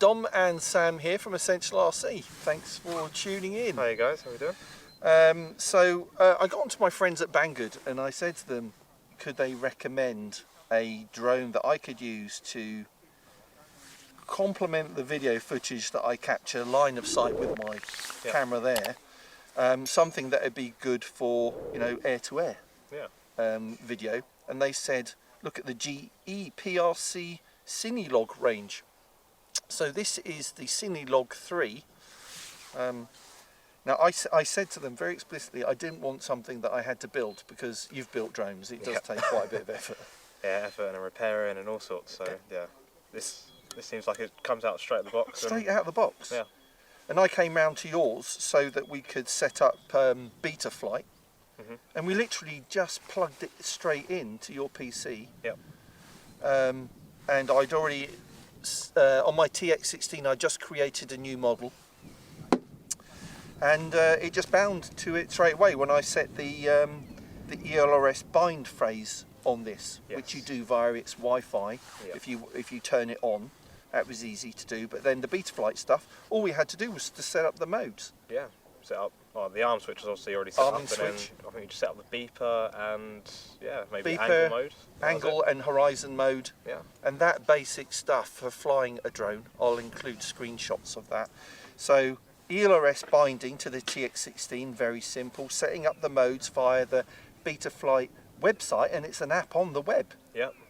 Dom and Sam here from Essential RC. Thanks for tuning in. Hi guys, how are we doing? I got onto my friends at Banggood and I said to them, could they recommend a drone that I could use to complement the video footage that I capture line of sight with my camera there. Something that would be good for, you know, air-to-air video. And they said, look at the GEPRC Cinelog range. So this is the Cinelog30. Now I said to them very explicitly, I didn't want something that I had to build, because you've built drones. It does take quite a bit of effort. Yeah, effort and repairing and all sorts. So yeah, this seems like it comes out straight out of the box. Straight out of the box. Yeah. And I came round to yours so that we could set up Betaflight, and we literally just plugged it straight into your PC. Yep. And I'd already on my TX16 I just created a new model, and it just bound to it straight away when I set the ELRS bind phrase on this, which you do via its Wi-Fi. If you turn it on. That was easy to do, but then the Betaflight stuff, all we had to do was to set up the modes. Yeah, set up. Well, the arm switch was obviously already set up, and then I think you just set up the beeper and maybe angle mode. Angle and horizon mode. Yeah. And that basic stuff for flying a drone. I'll include screenshots of that. So ELRS binding to the TX16, very simple. Setting up the modes via the Betaflight website, and it's an app on the web.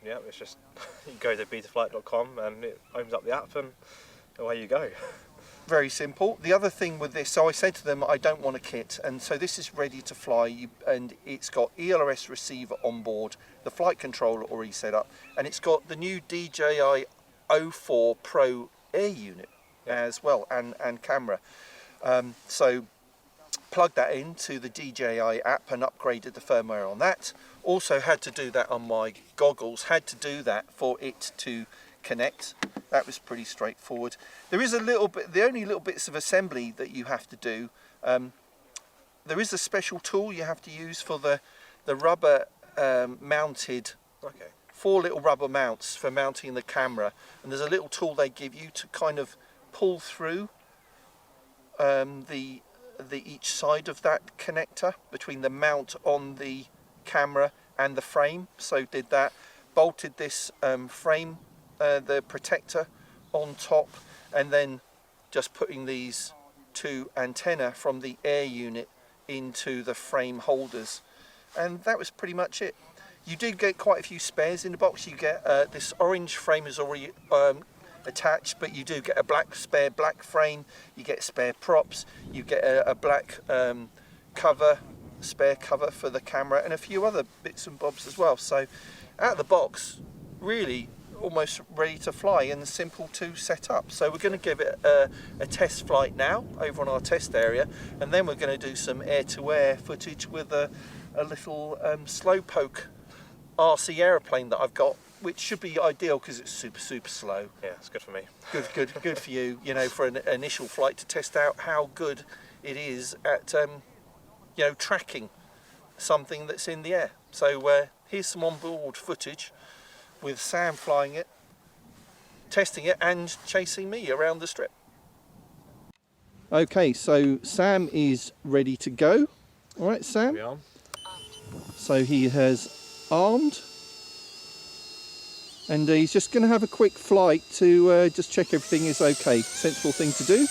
Yeah, it's just, you go to betaflight.com and it opens up the app and away you go. Very simple. The other thing with this, so I said to them, I don't want a kit, and so this is ready to fly, and it's got ELRS receiver on board, the flight controller already set up, and it's got the new DJI 04 Pro air unit as well, and camera. So plugged that into the DJI app and upgraded the firmware on that. Also had to do that on my goggles, had to do that for it to connect. That was pretty straightforward. There is a little bit, the only little bits of assembly that you have to do, there is a special tool you have to use for the rubber mounted, 4 little rubber mounts for mounting the camera, and there's a little tool they give you to kind of pull through each side of that connector between the mount on the camera and the frame. So did that, bolted this frame, the protector on top, and then just putting these 2 antenna from the air unit into the frame holders, and that was pretty much it. You did get quite a few spares in the box. You get this orange frame is already attached, but you do get a spare black frame, you get spare props, you get a black spare cover for the camera, and a few other bits and bobs as well. So out of the box, really almost ready to fly and simple to set up. So we're going to give it a test flight now over on our test area, and then we're going to do some air-to-air footage with a little slowpoke RC aeroplane that I've got, which should be ideal because it's super slow. Yeah, it's good for me. Good for you, you know, for an initial flight, to test out how good it is at you know, tracking something that's in the air. So here's some onboard footage with Sam flying it, testing it and chasing me around the strip. Okay, so Sam is ready to go. All right, Sam. So he has armed, and he's just going to have a quick flight to just check everything is okay. Sensible thing to do.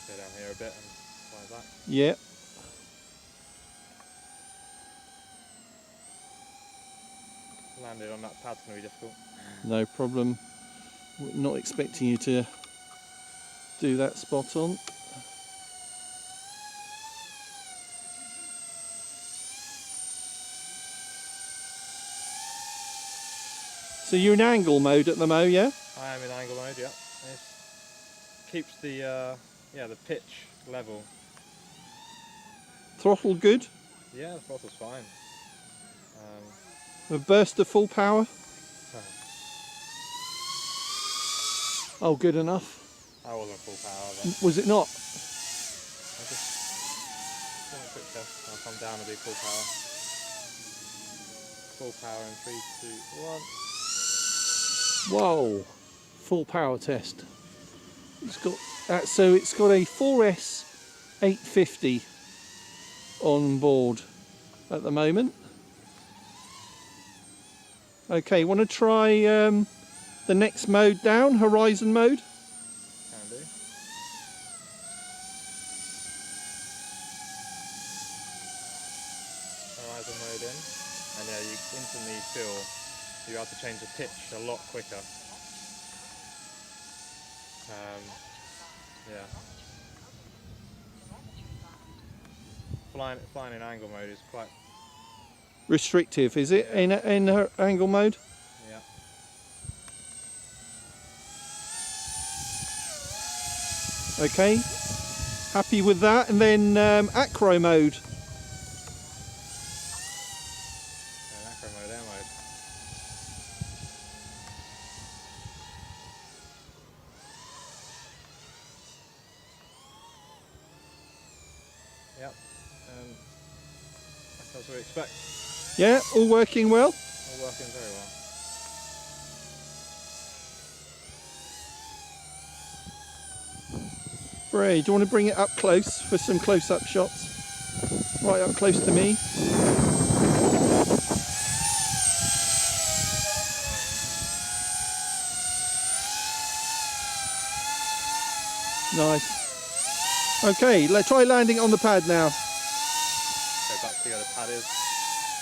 Go down here a bit and fly back. Yeah. Landed on that pad's going to be difficult. No problem. We're not expecting you to do that spot on. So you're in angle mode at the moment, yeah? I am in angle mode, yeah. It keeps the the pitch level. Throttle good? Yeah, the throttle's fine. A burst of full power. Oh, good enough. That wasn't full power. But Was it not? I just want a quick test. I'll come down and do full power. Full power in 3, 2, 1. Whoa! Full power test. It's got so it's got a 4S 850 on board at the moment. Okay, want to try the next mode down, horizon mode? Can do. Horizon mode in, and yeah, you instantly feel you have to change the pitch a lot quicker. Yeah. Flying in angle mode is quite Restrictive, is it, in angle mode? yeah. Okay, happy with that. And then acro mode. Acro mode, air mode. Yep. That's what we expect. Yeah, all working well. All working very well. Bray, do you want to bring it up close for some close-up shots? Right up close to me. Nice. Okay, let's try landing on the pad now. Go back to where the pad is.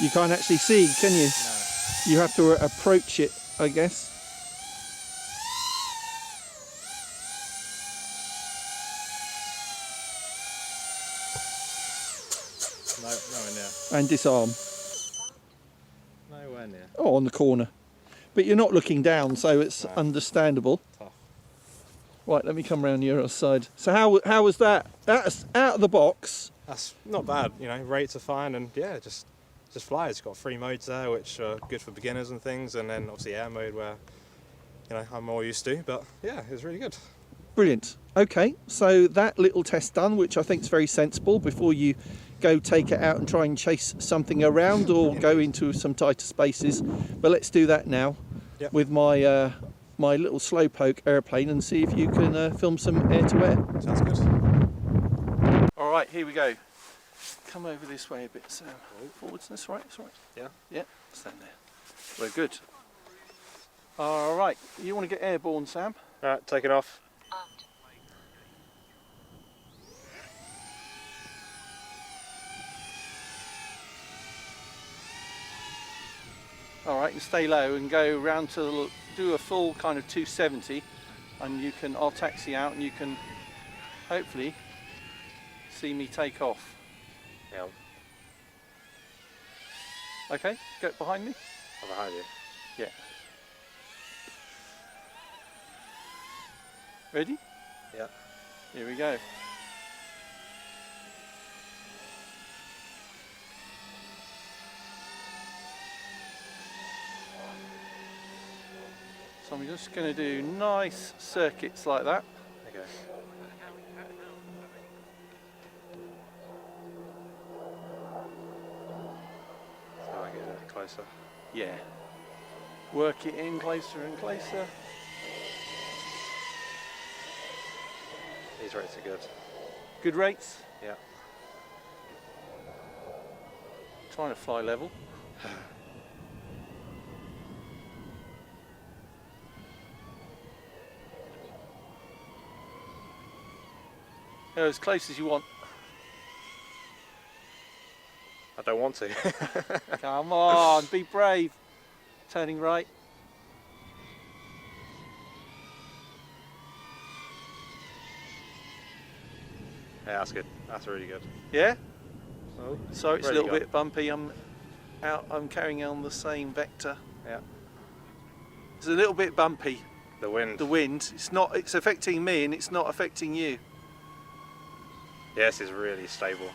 You can't actually see, can you? No. You have to approach it, I guess. No, nowhere near. And disarm. Nowhere near. Oh, on the corner. But you're not looking down, so it's No. understandable. Tough. Right, let me come round your side. So how was that? That's out of the box. That's not bad, you know, rates are fine, and yeah, just fly. It's got 3 modes there, which are good for beginners and things, and then obviously air mode where, you know, I'm more used to, but yeah, it was really good. Brilliant. Okay, so that little test done, which I think is very sensible before you go take it out and try and chase something around or go into some tighter spaces. But let's do that now. Yep. With my my little slowpoke airplane and see if you can film some air-to-air. Sounds good. All right, here we go. Come over this way a bit, Sam. Forwards, that's right, that's right. Yeah? Yeah, stand there. We're good. All right, you want to get airborne, Sam? Alright, taking off. All right, and stay low and go round to do a full kind of 270, and you can, I'll taxi out and you can hopefully see me take off. Yeah. Okay, go behind me. I'm behind you. Yeah. Ready? Yeah. Here we go. So I'm just going to do nice circuits like that. Okay. So I get a bit closer. Yeah. Work it in closer and closer. These rates are good. Good rates. Yeah. Trying to fly level. Go as close as you want. I don't want to. Come on, be brave. Turning right. Yeah, that's good. That's really good. Yeah? Oh, Sorry, it's a ready little to go. bit bumpy. I'm carrying on the same vector. Yeah. It's a little bit bumpy. The wind. The wind. It's affecting me and it's not affecting you. Yes, it's really stable.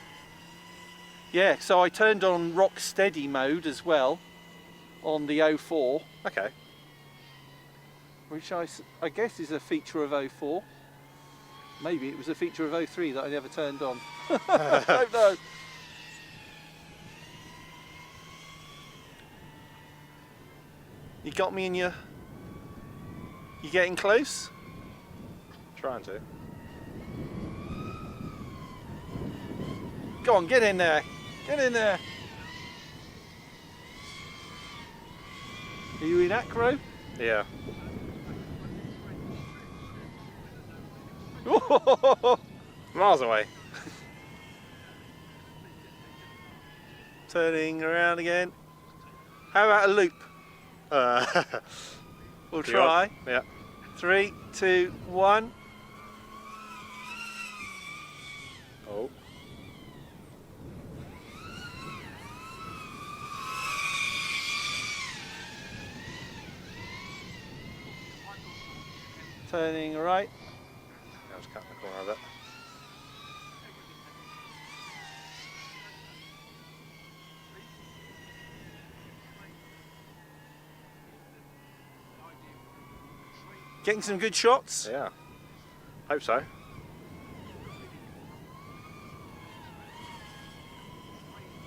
Yeah, so I turned on rock steady mode as well. on the 04, Okay. which I guess is a feature of 04. Maybe it was a feature of 03 that I never turned on. I don't know. You got me in your... You getting close? Trying to. Go on, get in there. Get in there. Are you in acro? Yeah. Miles away. Turning around again. How about a loop? We'll try. Yeah. 3, 2, 1. Oh. Turning right. I was cutting the corner of it. Getting some good shots. Yeah. Hope so.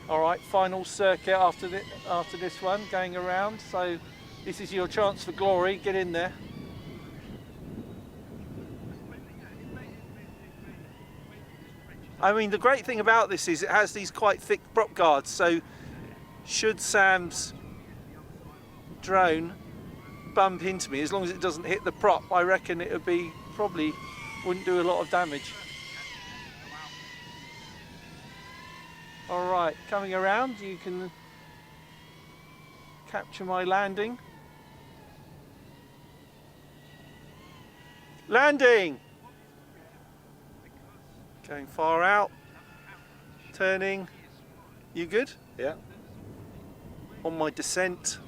All right, final circuit after this one, going around. So this is your chance for glory. Get in there. I mean, the great thing about this is it has these quite thick prop guards. So should Sam's drone bump into me, as long as it doesn't hit the prop, I reckon it would be probably wouldn't do a lot of damage. All right, coming around, you can capture my landing. Landing! Going far out, turning. You good? Yeah. On my descent.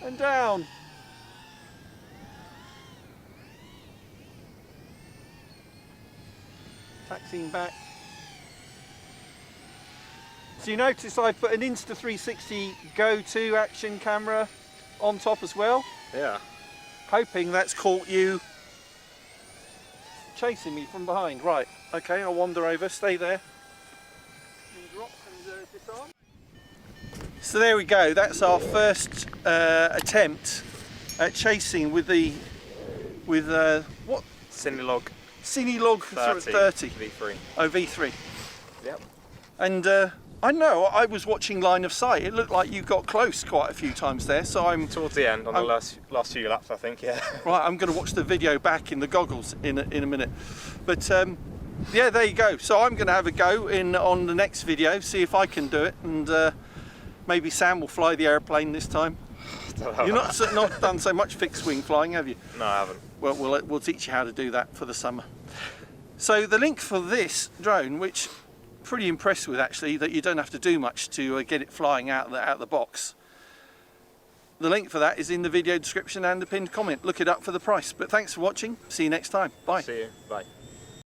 And down. Taxiing back. So you notice I put an Insta360 Go 2 action camera on top as well. Yeah. Hoping that's caught you chasing me from behind. Right, okay, I'll wander over, stay there. And drop and disarm. So there we go, that's our first attempt at chasing with the what? Cinelog30. Cinelog30. V3. Oh, V3. Yep. And I know, I was watching line of sight. It looked like you got close quite a few times there, so I'm... Towards the end, on the last few laps, I think, yeah. Right, I'm going to watch the video back in the goggles in a minute. But yeah, there you go. So I'm going to have a go on the next video, see if I can do it, and maybe Sam will fly the airplane this time. You've not done so much fixed wing flying, have you? No, I haven't. Well, we'll teach you how to do that for the summer. So the link for this drone, which I'm pretty impressed with actually, that you don't have to do much to get it flying out of the box. The link for that is in the video description and the pinned comment. Look it up for the price. But thanks for watching. See you next time. Bye. See you. Bye.